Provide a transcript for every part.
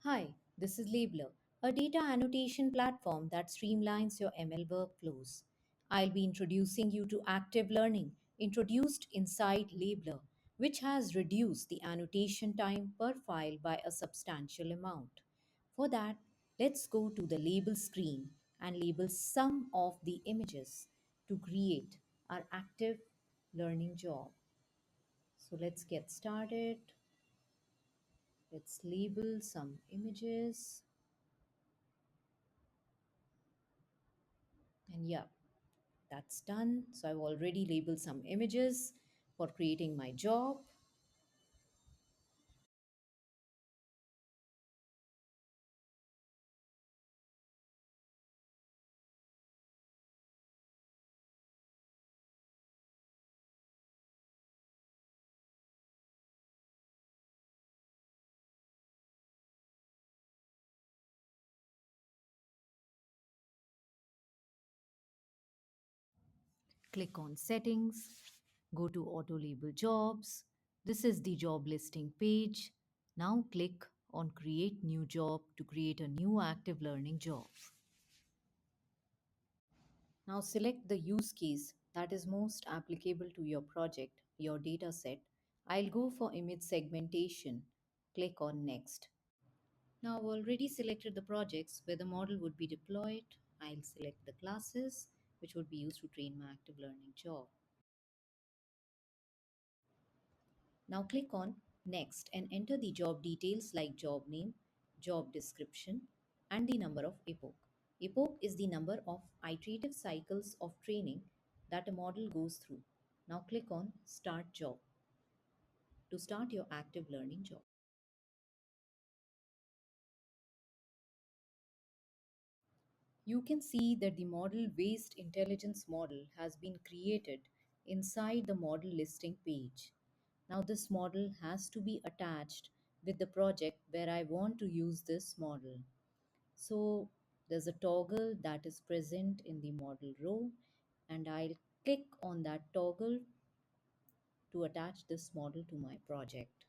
Hi, this is Labellerr, a data annotation platform that streamlines your ML workflows. I'll be introducing you to active learning introduced inside Labellerr, which has reduced the annotation time per file by a substantial amount. For that, let's go to the label screen and label some of the images to create our active learning job. So let's get started. Let's label some images. And yeah, that's done. So I've already labeled some images for creating my job. Click on settings, go to auto label jobs. This is the job listing page. Now click on create new job to create a new active learning job. Now select the use case that is most applicable to your project, your data set. I'll go for image segmentation. Click on next. Now I've already selected the projects where the model would be deployed. I'll select the classes which would be used to train my active learning job. Now click on next and enter the job details like job name, job description and the number of epoch. Epoch is the number of iterative cycles of training that a model goes through. Now click on start job to start your active learning job. You can see that the model based intelligence model has been created inside the model listing page. Now this model has to be attached with the project where I want to use this model. So there's a toggle that is present in the model row and I'll click on that toggle to attach this model to my project.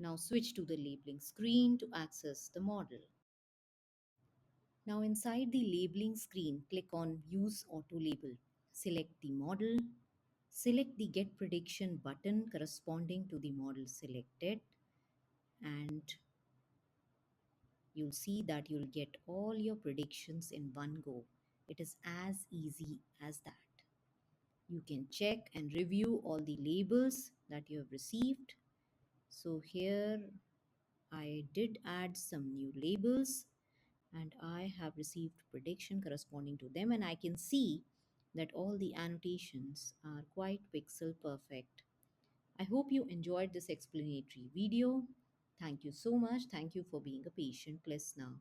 Now switch to the labeling screen to access the model. Now inside the labeling screen, click on Use Auto Label. Select the model. Select the Get Prediction button corresponding to the model selected and you'll see that you'll get all your predictions in one go. It is as easy as that. You can check and review all the labels that you have received. So here I did add some new labels and I have received prediction corresponding to them and I can see that all the annotations are quite pixel perfect. I hope you enjoyed this explanatory video. Thank you so much. Thank you for being a patient listener.